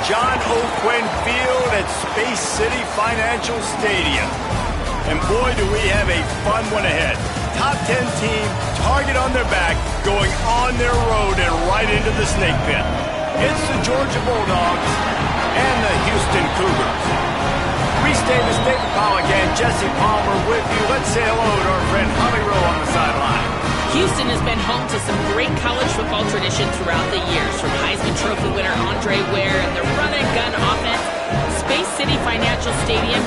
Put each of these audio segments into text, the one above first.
John O'Quinn Field at Space City Financial Stadium. And boy, do we have a fun one ahead. Top 10 team, target on their back, going on their road and right into the snake pit. It's the Georgia Bulldogs and the Houston Cougars. Reese Davis, David Pollack, and Jesse Palmer with you. Let's say hello to our friend Holly Rowe on the sideline. Houston has been home to some great college football tradition throughout the years, from Heisman Trophy winner Andre Ware and the run-and-gun offense. Space City Financial Stadium,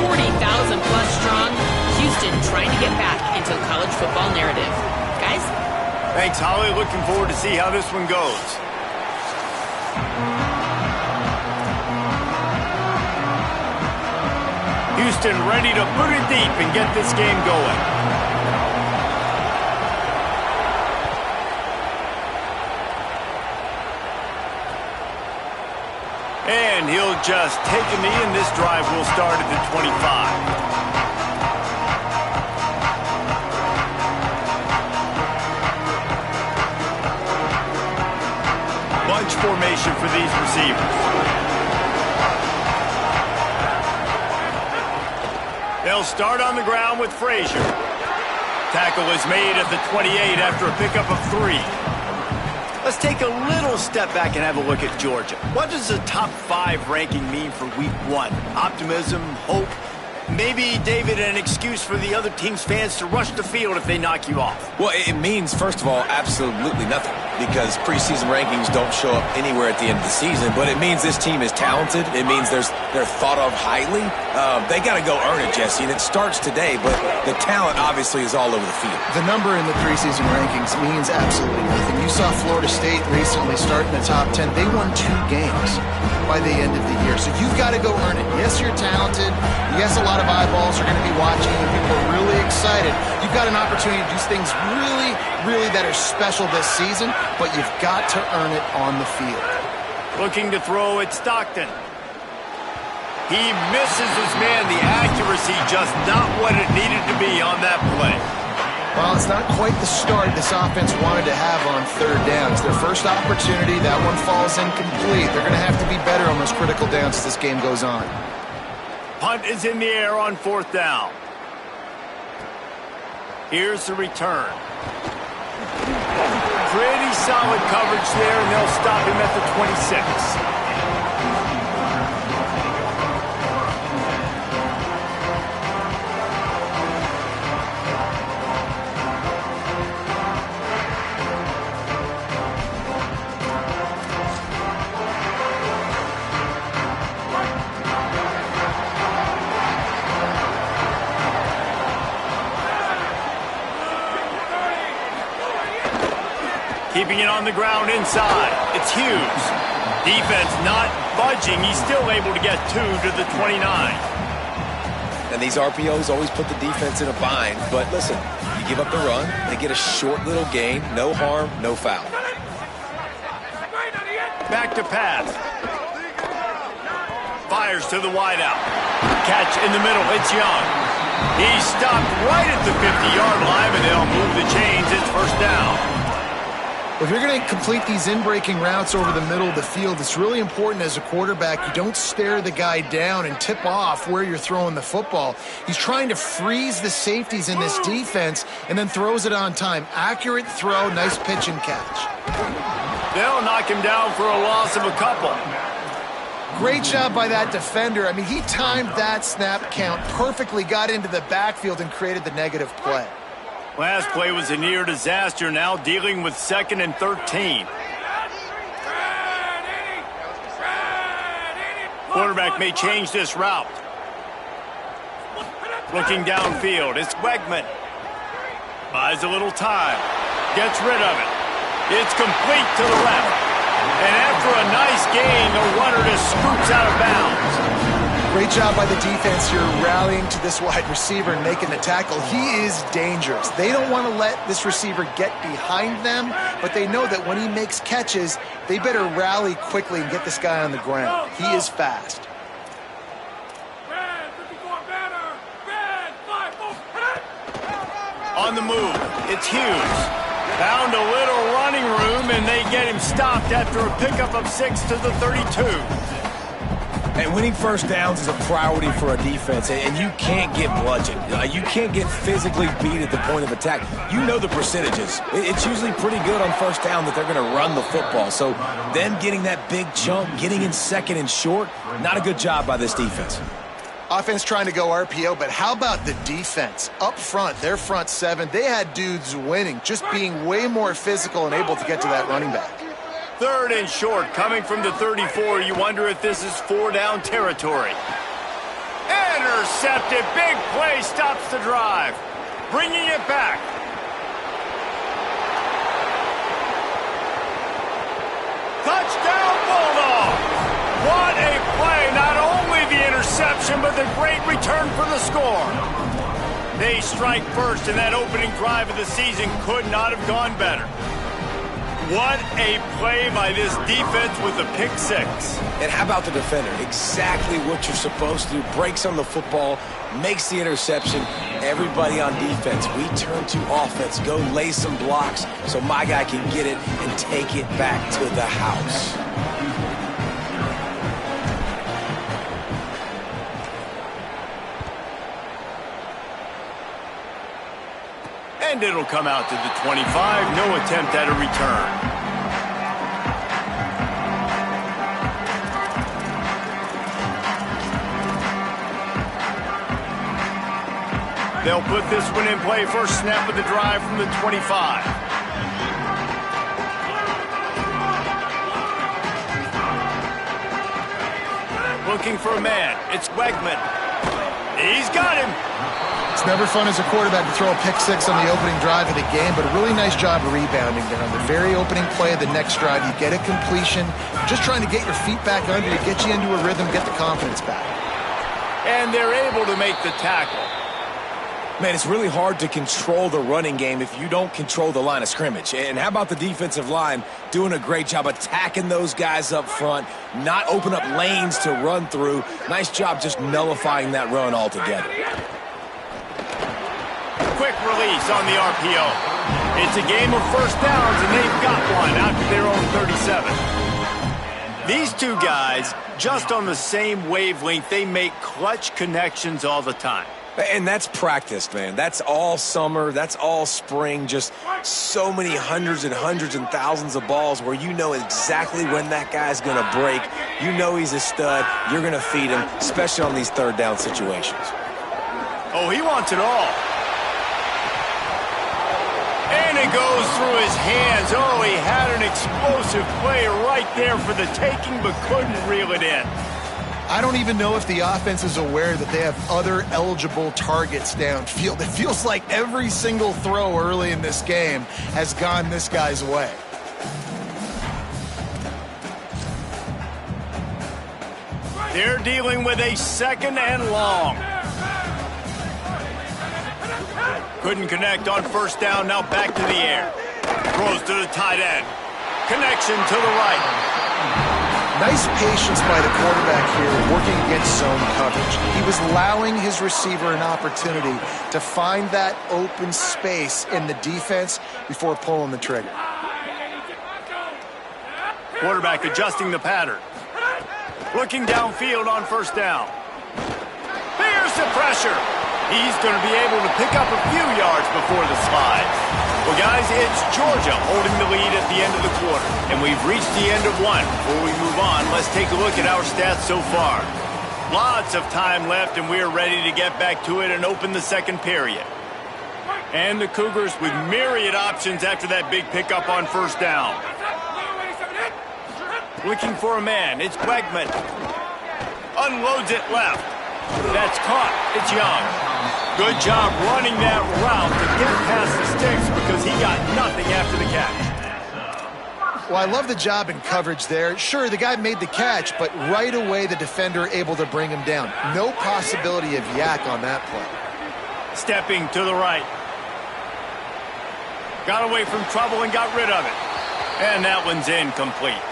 40,000 plus strong. Houston trying to get back into the college football narrative. Guys? Thanks, Holly. Looking forward to see how this one goes. Houston ready to put it deep and get this game going. And he'll just take a knee, and this drive will start at the 25. Bunch formation for these receivers. They'll start on the ground with Frazier. Tackle is made at the 28 after a pickup of 3. Let's take a little step back and have a look at Georgia. What does the top 5 ranking mean for week 1? Optimism, hope, maybe, David, an excuse for the other team's fans to rush the field if they knock you off? Well, it means, first of all, absolutely nothing, because preseason rankings don't show up anywhere at the end of the season, but it means this team is talented. It means they're thought of highly. They got to go earn it, Jesse, and it starts today, but the talent obviously is all over the field. The number in the preseason rankings means absolutely nothing. You saw Florida State recently start in the top 10. They won 2 games by the end of the year, so you've got to go earn it. Yes, you're talented. Yes, a lot of eyeballs are going to be watching, and people are really excited. You've got an opportunity to do things really that are special this season, but you've got to earn it on the field. Looking to throw at Stockton. He misses his man. The accuracy just not what it needed to be on that play. Well, it's not quite the start this offense wanted to have on 3rd down. It's their first opportunity. That one falls incomplete. They're going to have to be better on those critical downs as this game goes on. Punt is in the air on 4th down. Here's the return. Pretty solid coverage there, and they'll stop him at the 26. Keeping it on the ground inside. It's Hughes. Defense not budging. He's still able to get 2 to the 29. And these RPOs always put the defense in a bind. But listen, you give up the run, they get a short little gain. No harm, no foul. Back to pass. Fires to the wideout. Catch in the middle. It's Young. He's stopped right at the 50-yard line, and they'll move the chains. It's 1st down. If you're going to complete these in-breaking routes over the middle of the field, it's really important as a quarterback you don't stare the guy down and tip off where you're throwing the football. He's trying to freeze the safeties in this defense and then throws it on time. Accurate throw, nice pitch and catch. They'll knock him down for a loss of a couple. Great job by that defender. I mean, he timed that snap count perfectly, got into the backfield and created the negative play. Last play was a near disaster, now dealing with 2nd and 13. Quarterback may change this route. Looking downfield, it's Wegman. Buys a little time. Gets rid of it. It's complete to the left. And after a nice gain, the runner just scoops out of bounds. Great job by the defense here, rallying to this wide receiver and making the tackle. He is dangerous. They don't want to let this receiver get behind them, but they know that when he makes catches, they better rally quickly and get this guy on the ground. He is fast. On the move, it's Hughes. Found a little running room, and they get him stopped after a pickup of 6 to the 32. And winning first downs is a priority for a defense, and you can't get bludgeoned. You can't get physically beat at the point of attack. You know the percentages. It's usually pretty good on first down that they're going to run the football. So them getting that big chunk, getting in second and short, not a good job by this defense. Offense trying to go RPO, but how about the defense? Up front, their front seven, they had dudes winning, just being way more physical and able to get to that running back. 3rd and short, coming from the 34. You wonder if this is 4-down territory. Intercepted. Big play stops the drive. Bringing it back. Touchdown, Bulldogs. What a play. Not only the interception, but the great return for the score. They strike first, and that opening drive of the season could not have gone better. What a play by this defense with a pick 6. And how about the defender? Exactly what you're supposed to do. Breaks on the football, makes the interception. Everybody on defense, we turn to offense. Go lay some blocks so my guy can get it and take it back to the house. And it'll come out to the 25. No attempt at a return. They'll put this one in play. First snap of the drive from the 25. Looking for a man. It's Wegman. He's got him. It's never fun as a quarterback to throw a pick 6 on the opening drive of the game, but a really nice job of rebounding there. On the very opening play of the next drive, you get a completion. Just trying to get your feet back under to get you into a rhythm, get the confidence back. And they're able to make the tackle. Man, it's really hard to control the running game if you don't control the line of scrimmage. And how about the defensive line doing a great job attacking those guys up front, not open up lanes to run through. Nice job just nullifying that run altogether. Quick release on the RPO. It's a game of first downs, and they've got one out to their own 37. These two guys, just on the same wavelength, they make clutch connections all the time. And that's practiced, man. That's all summer. That's all spring. Just so many hundreds and thousands of balls where you know exactly when that guy's going to break. You know he's a stud. You're going to feed him, especially on these third down situations. Oh, he wants it all. And it goes through his hands. Oh, he had an explosive play right there for the taking, but couldn't reel it in. I don't even know if the offense is aware that they have other eligible targets downfield. It feels like every single throw early in this game has gone this guy's way. They're dealing with a 2nd and long. Couldn't connect on first down. Now back to the air. Throws to the tight end. Connection to the right. Nice patience by the quarterback here working against zone coverage. He was allowing his receiver an opportunity to find that open space in the defense before pulling the trigger. Quarterback adjusting the pattern. Looking downfield on first down. Here's the pressure. He's going to be able to pick up a few yards before the slide. Well, guys, it's Georgia holding the lead at the end of the quarter. And we've reached the end of one. Before we move on, let's take a look at our stats so far. Lots of time left, and we're ready to get back to it and open the second period. And the Cougars with myriad options after that big pickup on first down. Looking for a man. It's Wegman. Unloads it left. That's caught. It's Young. Good job running that route to get past the sticks because he got nothing after the catch. Well, I love the job in coverage there. Sure, the guy made the catch, but right away the defender able to bring him down. No possibility of yak on that play. Stepping to the right. Got away from trouble and got rid of it. And that one's incomplete.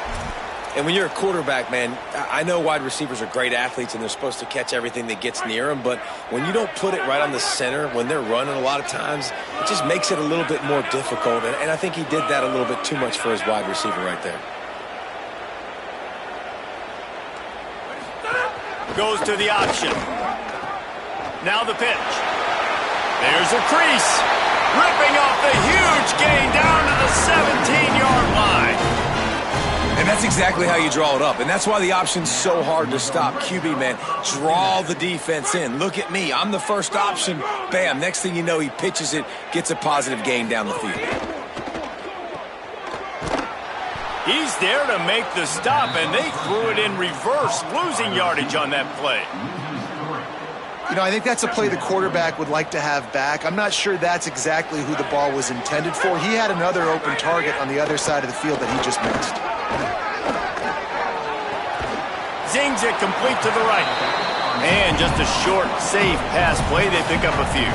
And when you're a quarterback, man, I know wide receivers are great athletes and they're supposed to catch everything that gets near them, but when you don't put it right on the center, when they're running a lot of times, it just makes it a little bit more difficult. And I think he did that a little bit too much for his wide receiver right there. Goes to the option. Now the pitch. There's a crease. Ripping off the huge gain down to the 17-yard line. And that's exactly how you draw it up. And that's why the option's so hard to stop. QB, man, draw the defense in. Look at me. I'm the first option. Bam. Next thing you know, he pitches it, gets a positive gain down the field. He's there to make the stop, and they threw it in reverse, losing yardage on that play. You know, I think that's a play the quarterback would like to have back. I'm not sure that's exactly who the ball was intended for. He had another open target on the other side of the field that he just missed. Zings it complete to the right. And just a short, safe pass play. They pick up a few.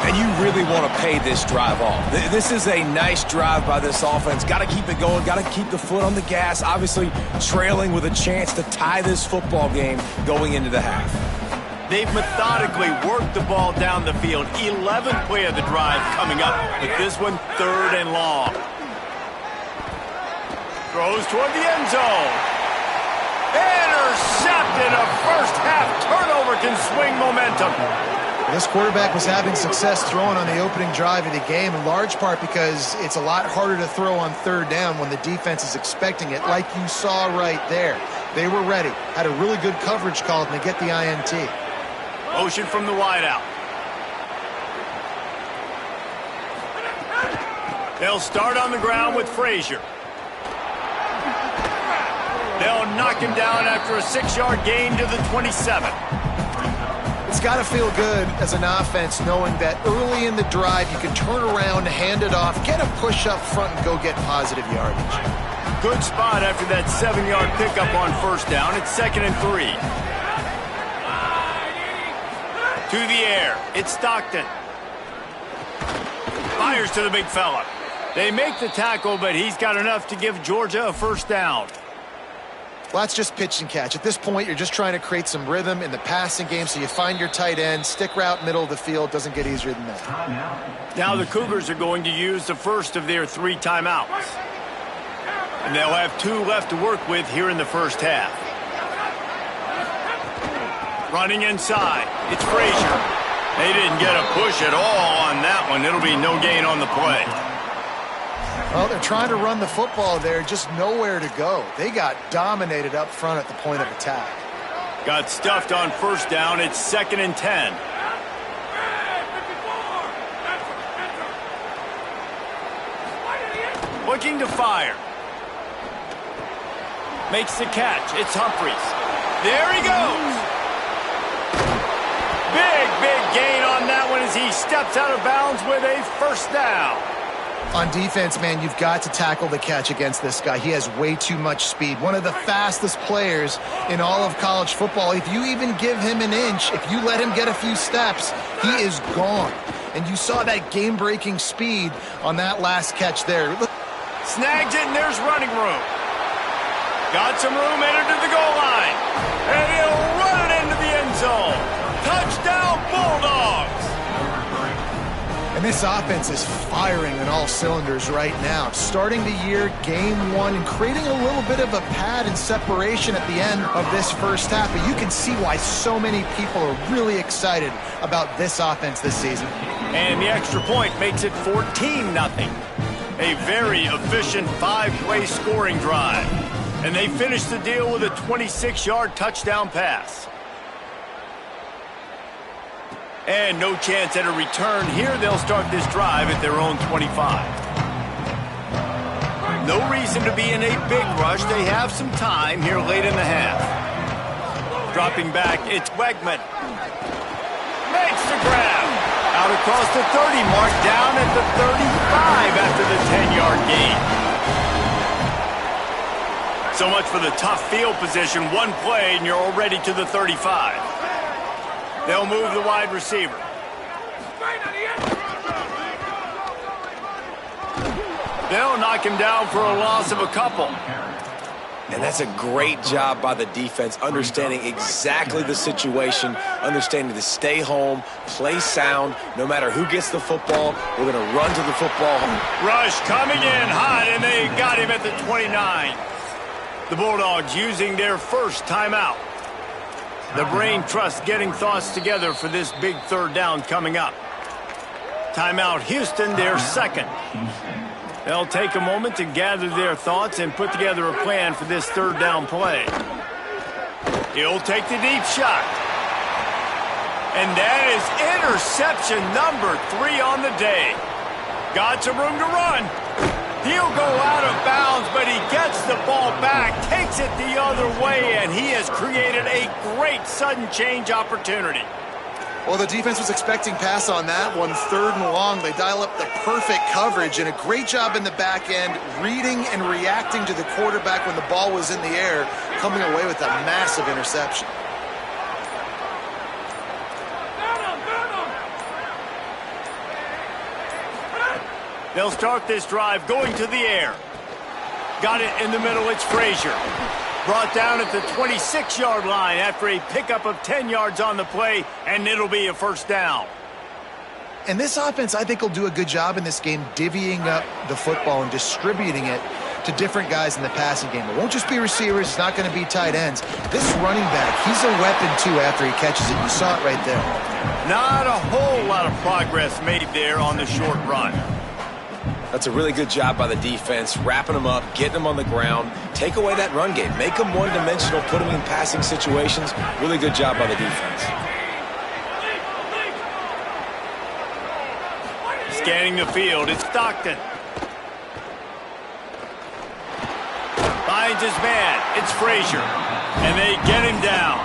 And you really want to pay this drive off. This is a nice drive by this offense. Got to keep it going. Got to keep the foot on the gas. Obviously trailing with a chance to tie this football game going into the half. They've methodically worked the ball down the field. 11th play of the drive coming up, but this one 3rd and long. Throws toward the end zone. Intercepted. A first half turnover can swing momentum. This quarterback was having success throwing on the opening drive of the game, in large part because it's a lot harder to throw on 3rd down when the defense is expecting it, like you saw right there. They were ready, had a really good coverage call, and they get the INT. Motion from the wideout. They'll start on the ground with Frazier. They'll knock him down after a 6-yard gain to the 27. It's got to feel good as an offense knowing that early in the drive you can turn around, hand it off, get a push up front, and go get positive yardage. Good spot after that 7-yard pickup on 1st down. It's 2nd and 3. To the air. It's Stockton. Fires to the big fella. They make the tackle, but he's got enough to give Georgia a 1st down. Well, that's just pitch and catch. At this point, you're just trying to create some rhythm in the passing game, so you find your tight end, stick route, middle of the field. Doesn't get easier than that. Now the Cougars are going to use the first of their 3 timeouts. And they'll have 2 left to work with here in the first half. Running inside. It's Frazier. They didn't get a push at all on that one. It'll be no gain on the play. Well, they're trying to run the football there, just nowhere to go. They got dominated up front at the point of attack. Got stuffed on 1st down. It's 2nd and 10. Looking to fire. Makes the catch. It's Humphries. There he goes. Big gain on that one as he steps out of bounds with a 1st down. On defense, man, you've got to tackle the catch against this guy. He has way too much speed. One of the fastest players in all of college football. If you even give him an inch, if you let him get a few steps, he is gone. And you saw that game-breaking speed on that last catch there. Snags it, and there's running room. Got some room entered to the goal line. And he'll run it into the end zone. Touchdown, Bulldogs! And this offense is firing on all cylinders right now. Starting the year, game 1, and creating a little bit of a pad and separation at the end of this first half. But you can see why so many people are really excited about this offense this season. And the extra point makes it 14-0. A very efficient 5-play scoring drive. And they finish the deal with a 26-yard touchdown pass. And no chance at a return here. They'll start this drive at their own 25. No reason to be in a big rush. They have some time here late in the half. Dropping back, it's Wegman. Makes the grab. Out across the 30 mark, down at the 35 after the 10-yard gain. So much for the tough field position. One play and you're already to the 35. They'll move the wide receiver. They'll knock him down for a loss of a couple. And that's a great job by the defense, understanding exactly the situation, understanding to stay home, play sound. No matter who gets the football, we're going to run to the football. Rush coming in hot, and they got him at the 29. The Bulldogs using their first timeout. The brain trust getting thoughts together for this big third down coming up. Timeout Houston, their second. They'll take a moment to gather their thoughts and put together a plan for this third down play. He'll take the deep shot. And that is interception number 3 on the day. Got some room to run. He'll go out of bounds, but he gets the ball back, takes it the other way, and he has created a great sudden change opportunity. Well, the defense was expecting pass on that one, 3rd and long. They dial up the perfect coverage, and a great job in the back end, reading and reacting to the quarterback when the ball was in the air, coming away with a massive interception. They'll start this drive going to the air. Got it in the middle, it's Frazier. Brought down at the 26-yard line after a pickup of 10 yards on the play, and it'll be a first down. And this offense, I think, will do a good job in this game divvying up the football and distributing it to different guys in the passing game. It won't just be receivers. It's not going to be tight ends. This running back, he's a weapon, too, after he catches it. You saw it right there. Not a whole lot of progress made there on the short run. That's a really good job by the defense, wrapping them up, getting them on the ground, take away that run game, make them one-dimensional, put them in passing situations. Really good job by the defense. Scanning the field, it's Stockton. Finds his man, it's Frazier, and they get him down.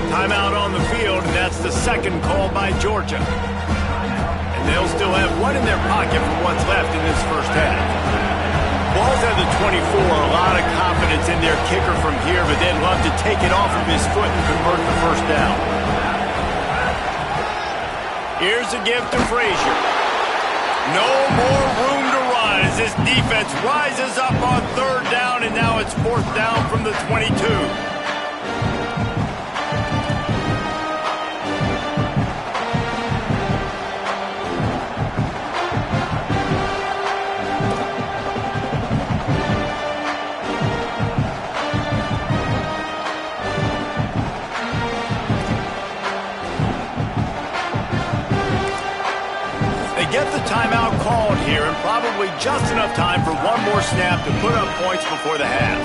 Timeout on the field, and that's the second call by Georgia. They'll still have one in their pocket for what's left in this first half. Ball's at the 24, a lot of confidence in their kicker from here, but they'd love to take it off of his foot and convert the first down. Here's a give to Frazier. No more room to run as this defense rises up on 3rd down, and now it's 4th down from the 22. Get the timeout called here, and probably just enough time for one more snap to put up points before the half.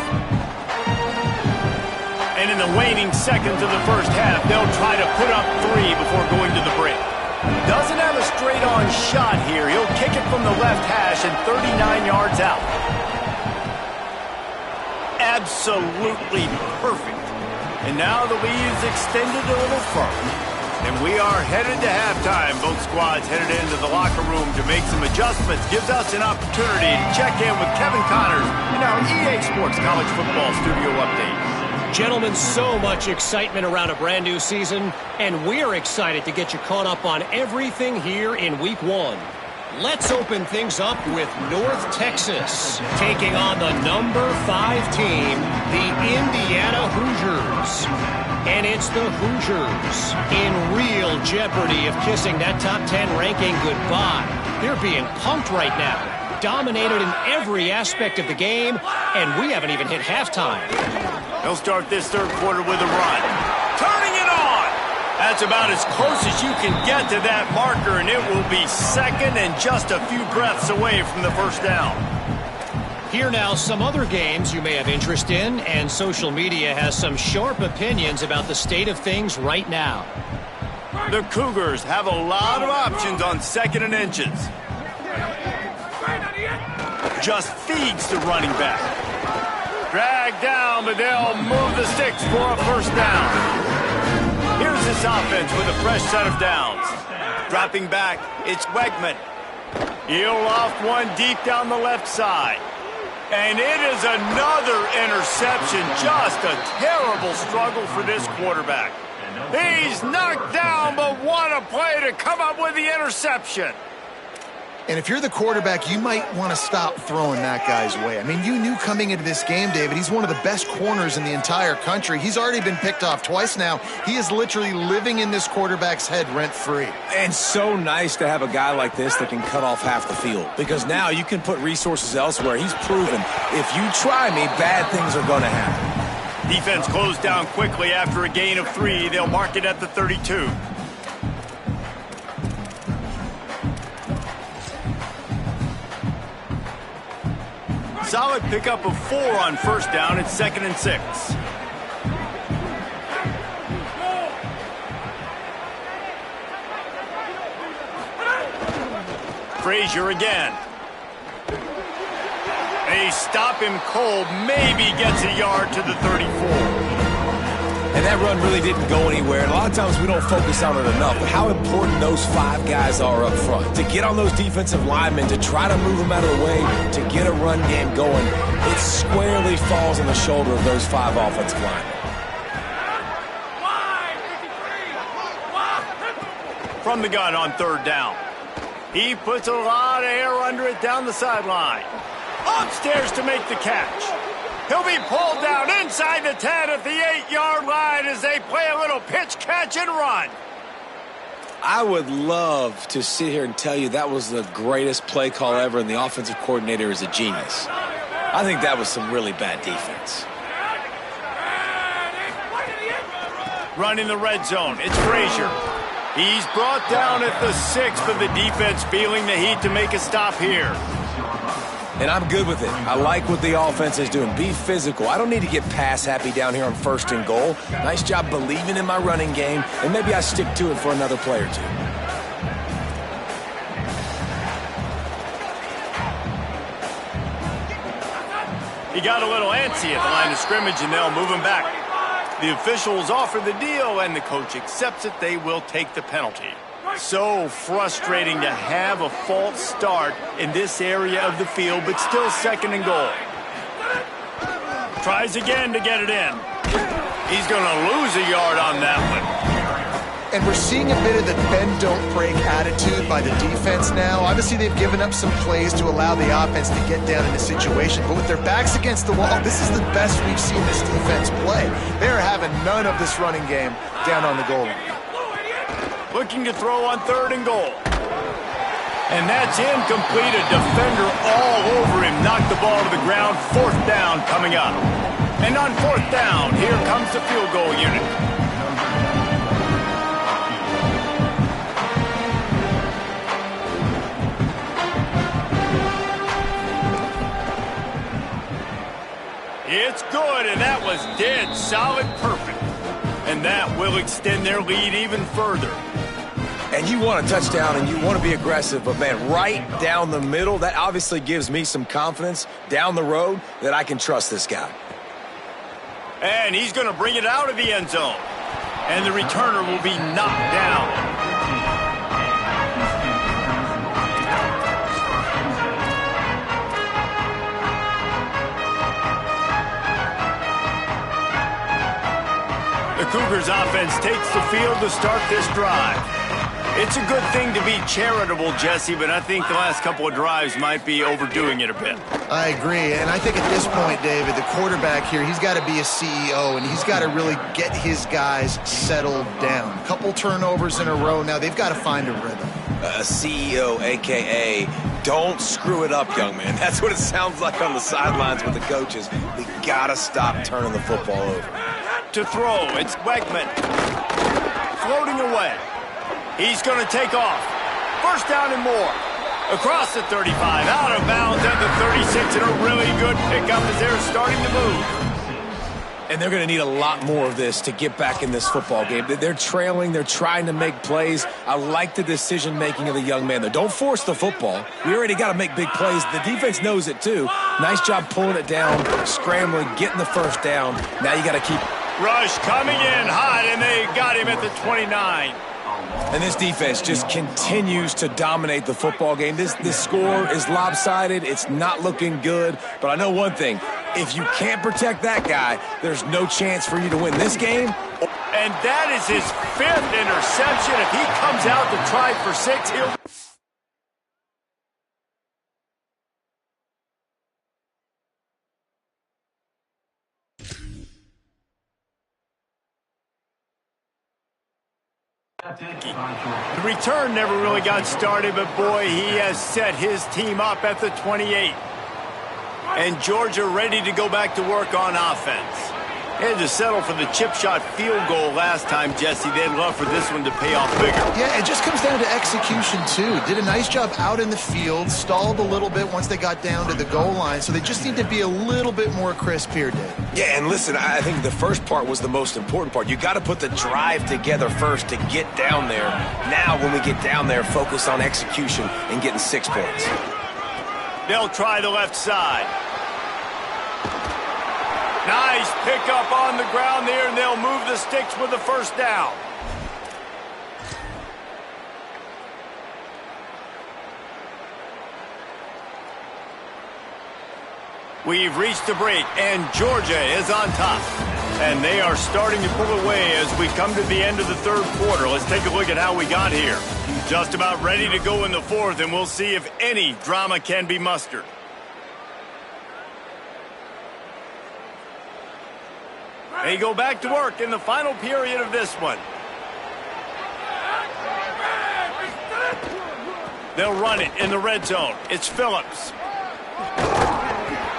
And in the waning seconds of the first half, they'll try to put up 3 before going to the break. Doesn't have a straight-on shot here. He'll kick it from the left hash and 39 yards out. Absolutely perfect. And now the lead is extended a little further. And we are headed to halftime. Both squads headed into the locker room to make some adjustments. Gives us an opportunity to check in with Kevin Connors in our EA Sports College Football Studio Update. Gentlemen, so much excitement around a brand new season, and we're excited to get you caught up on everything here in Week 1. Let's open things up with North Texas, taking on the number 5 team, the Indiana Hoosiers. And it's the Hoosiers in real jeopardy of kissing that top 10 ranking goodbye. They're being pumped right now, dominated in every aspect of the game, and we haven't even hit halftime. They'll start this third quarter with a run. Turning it on! That's about as close as you can get to that marker, and it will be second and just a few breaths away from the first down. Here now, some other games you may have interest in, and social media has some sharp opinions about the state of things right now. The Cougars have a lot of options on 2nd and inches. Just feeds the running back. Dragged down, but they'll move the sticks for a first down. Here's this offense with a fresh set of downs. Dropping back, it's Wegman. He'll loft one deep down the left side. And it is another interception. Just a terrible struggle for this quarterback. He's knocked down, but what a play to come up with the interception. And if you're the quarterback, you might want to stop throwing that guy's way. I mean, you knew coming into this game, David, he's one of the best corners in the entire country. He's already been picked off twice now. He is literally living in this quarterback's head rent-free. And so nice to have a guy like this that can cut off half the field, because now you can put resources elsewhere. He's proven if you try me, bad things are going to happen. Defense closed down quickly after a gain of 3. They'll mark it at the 32. Solid pickup of 4 on first down. It's 2nd and 6. Frazier again. They stop him cold. Maybe gets a yard to the 34. And that run really didn't go anywhere. And a lot of times we don't focus on it enough. But how important those 5 guys are up front. To get on those defensive linemen, to try to move them out of the way, to get a run game going, it squarely falls on the shoulder of those 5 offensive linemen. From the gun on 3rd down. He puts a lot of air under it down the sideline. Upstairs to make the catch. He'll be pulled down inside the 10 at the 8-yard line as they play a little pitch, catch, and run. I would love to sit here and tell you that was the greatest play call ever and the offensive coordinator is a genius. I think that was some really bad defense. Running the red zone, it's Frazier. He's brought down at the 6, but the defense feeling the heat to make a stop here. And I'm good with it. I like what the offense is doing. Be physical. I don't need to get pass happy down here on 1st and goal. Nice job believing in my running game, and maybe I stick to it for another play or 2. He got a little antsy at the line of scrimmage, and they'll move him back. The officials offer the deal, and the coach accepts it. They will take the penalty. So frustrating to have a false start in this area of the field, but still 2nd and goal. Tries again to get it in. He's going to lose a yard on that one. And we're seeing a bit of the bend-don't-break attitude by the defense now. Obviously, they've given up some plays to allow the offense to get down in the situation. But with their backs against the wall, this is the best we've seen this defense play. They're having none of this running game down on the goal line. Looking to throw on 3rd and goal. And that's incomplete. A defender all over him. Knocked the ball to the ground. 4th down coming up. And on 4th down, here comes the field goal unit. It's good, and that was dead solid perfect. And that will extend their lead even further. And you want a touchdown and you want to be aggressive, but man, right down the middle, that obviously gives me some confidence down the road that I can trust this guy. And he's going to bring it out of the end zone. And the returner will be knocked down. The Cougars offense takes the field to start this drive. It's a good thing to be charitable, Jesse, but I think the last couple of drives might be overdoing it a bit. I agree, and I think at this point, David, the quarterback here, he's got to be a CEO, and he's got to really get his guys settled down. A couple turnovers in a row now. They've got to find a rhythm. A CEO, a.k.a. don't screw it up, young man. That's what it sounds like on the sidelines with the coaches. We got to stop turning the football over. To throw, it's Wegman. Floating away. He's going to take off. 1st down and more. Across the 35, out of bounds at the 36, and a really good pickup as they're starting to move. And they're going to need a lot more of this to get back in this football game. They're trailing. They're trying to make plays. I like the decision-making of the young man, though. Don't force the football. We already got to make big plays. The defense knows it, too. Nice job pulling it down, scrambling, getting the 1st down. Now you got to keep... Rush coming in hot, and they got him at the 29. And this defense just continues to dominate the football game. This score is lopsided. It's not looking good. But I know one thing. If you can't protect that guy, there's no chance for you to win this game. And that is his 5th interception. If he comes out to try for 6, he'll... The return never really got started, but boy, he has set his team up at the 28. And Georgia ready to go back to work on offense. Had to settle for the chip shot field goal last time, Jesse. They'd love for this one to pay off bigger. Yeah, it just comes down to execution, too. Did a nice job out in the field, stalled a little bit once they got down to the goal line, so they just need to be a little bit more crisp here, Dave. Yeah, and listen, I think the first part was the most important part. You got to put the drive together first to get down there. Now, when we get down there, focus on execution and getting 6 points. They'll try the left side. Nice pickup on the ground there, and they'll move the sticks with the first down. We've reached the break, and Georgia is on top. And they are starting to pull away as we come to the end of the third quarter. Let's take a look at how we got here. Just about ready to go in the fourth, and we'll see if any drama can be mustered. They go back to work in the final period of this one. They'll run it in the red zone. It's Phillips.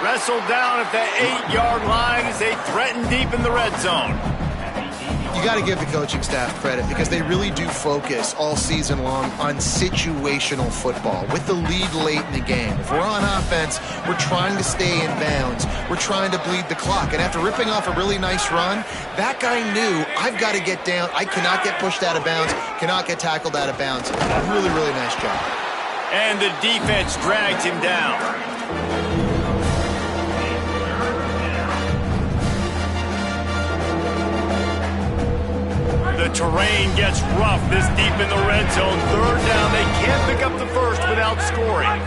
Wrestled down at the 8-yard line as they threaten deep in the red zone. You got to give the coaching staff credit because they really do focus all season long on situational football with the lead late in the game. If we're on offense, we're trying to stay in bounds. We're trying to bleed the clock. And after ripping off a really nice run, that guy knew, I've got to get down. I cannot get pushed out of bounds, cannot get tackled out of bounds. Really, really nice job. And the defense drags him down. The terrain gets rough this deep in the red zone. Third down, they can't pick up the first without scoring.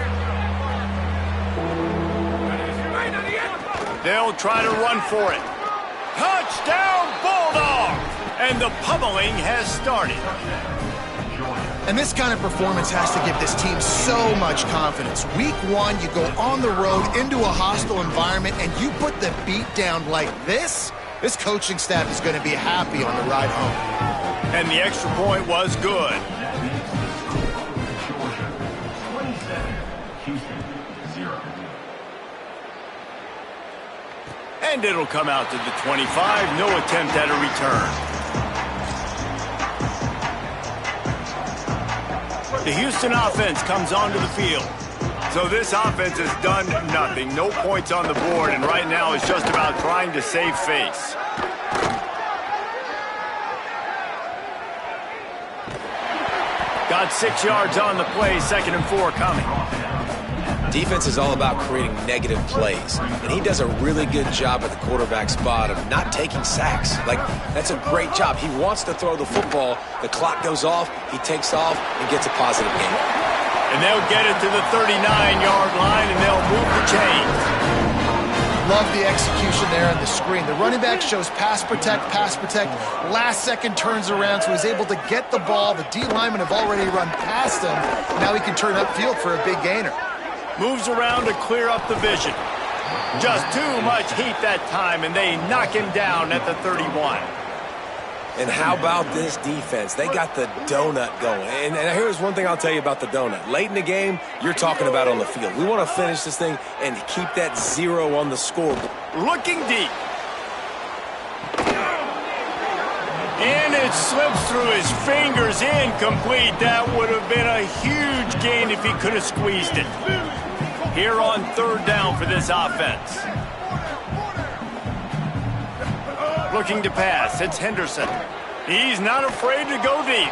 They'll try to run for it. Touchdown, Bulldogs! And the pummeling has started. And this kind of performance has to give this team so much confidence. Week one, you go on the road into a hostile environment, and you put the beat down like this coaching staff is going to be happy on the ride home. And the extra point was good. And it'll come out to the 25. No attempt at a return. The Houston offense comes onto the field. So this offense has done nothing. No points on the board, and right now it's just about trying to save face. Got 6 yards on the play, 2nd and 4 coming. Defense is all about creating negative plays, and he does a really good job at the quarterback spot of not taking sacks. Like, that's a great job. He wants to throw the football. The clock goes off, he takes off, and gets a positive gain. And they'll get it to the 39-yard line, and they'll move the chains. Love the execution there on the screen. The running back shows pass protect. Last second turns around, so he's able to get the ball. The D linemen have already run past him. Now he can turn upfield for a big gainer. Moves around to clear up the vision. Just too much heat that time, and they knock him down at the 31. And how about this defense? They got the donut going. And here's one thing I'll tell you about the donut. Late in the game, you're talking about on the field. We want to finish this thing and keep that 0 on the scoreboard. Looking deep. And it slips through his fingers, incomplete. That would have been a huge gain if he could have squeezed it. Here on 3rd down for this offense. Looking to pass, it's Henderson. He's not afraid to go deep.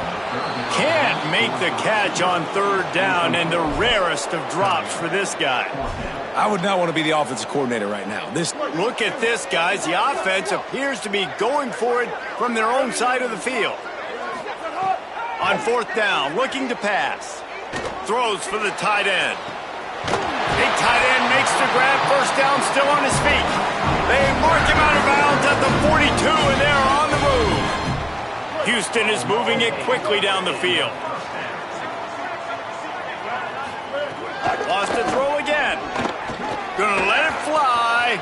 Can't make the catch on 3rd down, and the rarest of drops for this guy. I would not want to be the offensive coordinator right now. Look at this, guys. The offense appears to be going for it from their own side of the field. On 4th down, looking to pass. Throws for the tight end. Big tight end makes the grab. 1st down, still on his feet. They mark him out of bounds at the 42, and they're on the move. Houston is moving it quickly down the field. Lost a throw again. Gonna let it fly.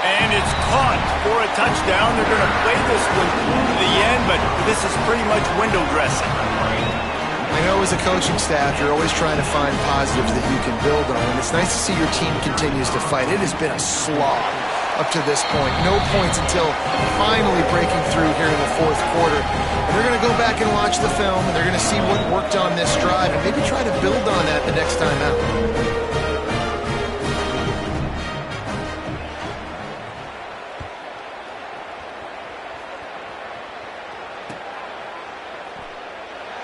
And it's caught for a touchdown. They're gonna play this one through to the end, but this is pretty much window dressing. I know as a coaching staff, you're always trying to find positives that you can build on, and it's nice to see your team continues to fight. It has been a slog. up to this point. No points until finally breaking through here in the fourth quarter. And they're going to go back and watch the film, and they're going to see what worked on this drive and maybe try to build on that the next time out.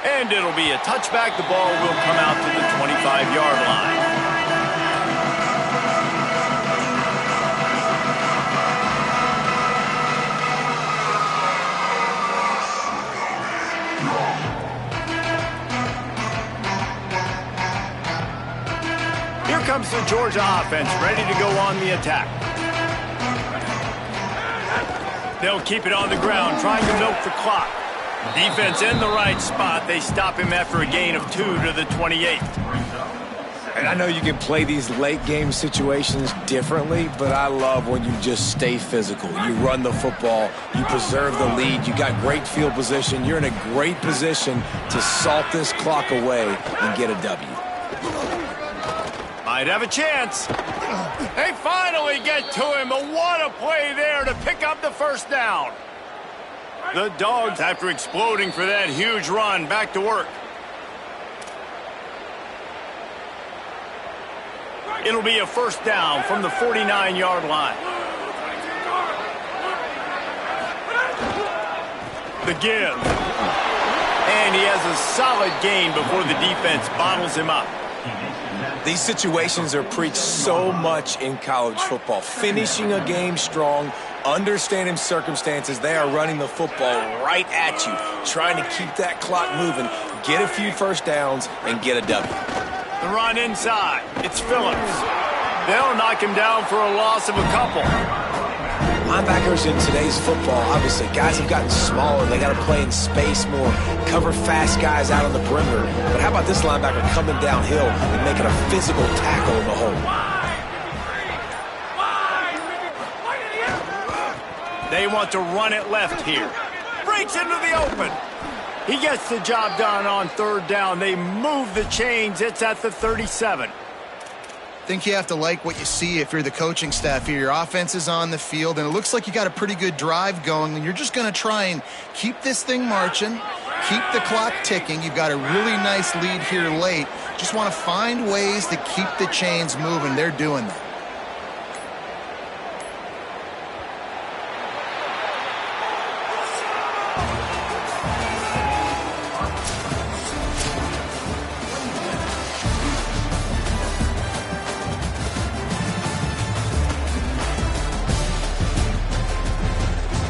And it'll be a touchback. The ball will come out to the 25-yard line. Here comes the Georgia offense, ready to go on the attack. They'll keep it on the ground, trying to milk the clock. Defense in the right spot. They stop him after a gain of 2 to the 28. And I know you can play these late game situations differently, but I love when you just stay physical. You run the football, you preserve the lead, you got great field position, you're in a great position to salt this clock away and get a W. Might have a chance. They finally get to him, but what a play there to pick up the first down. The Dogs, after exploding for that huge run, back to work. It'll be a first down from the 49-yard line. The give. And he has a solid gain before the defense bottles him up. These situations are preached so much in college football. Finishing a game strong, understanding circumstances. They are running the football right at you, trying to keep that clock moving, get a few first downs, and get a W. The run inside. It's Phillips. They'll knock him down for a loss of a couple. Linebackers in today's football, obviously, guys have gotten smaller. They got to play in space more, cover fast guys out on the perimeter. But how about this linebacker coming downhill and making a physical tackle in the hole? They want to run it left here. Breaks into the open. He gets the job done on third down. They move the chains. It's at the 37. I think you have to like what you see if you're the coaching staff here. Your offense is on the field, and it looks like you got a pretty good drive going, and you're just going to try and keep this thing marching, keep the clock ticking. You've got a really nice lead here late. Just want to find ways to keep the chains moving. They're doing that.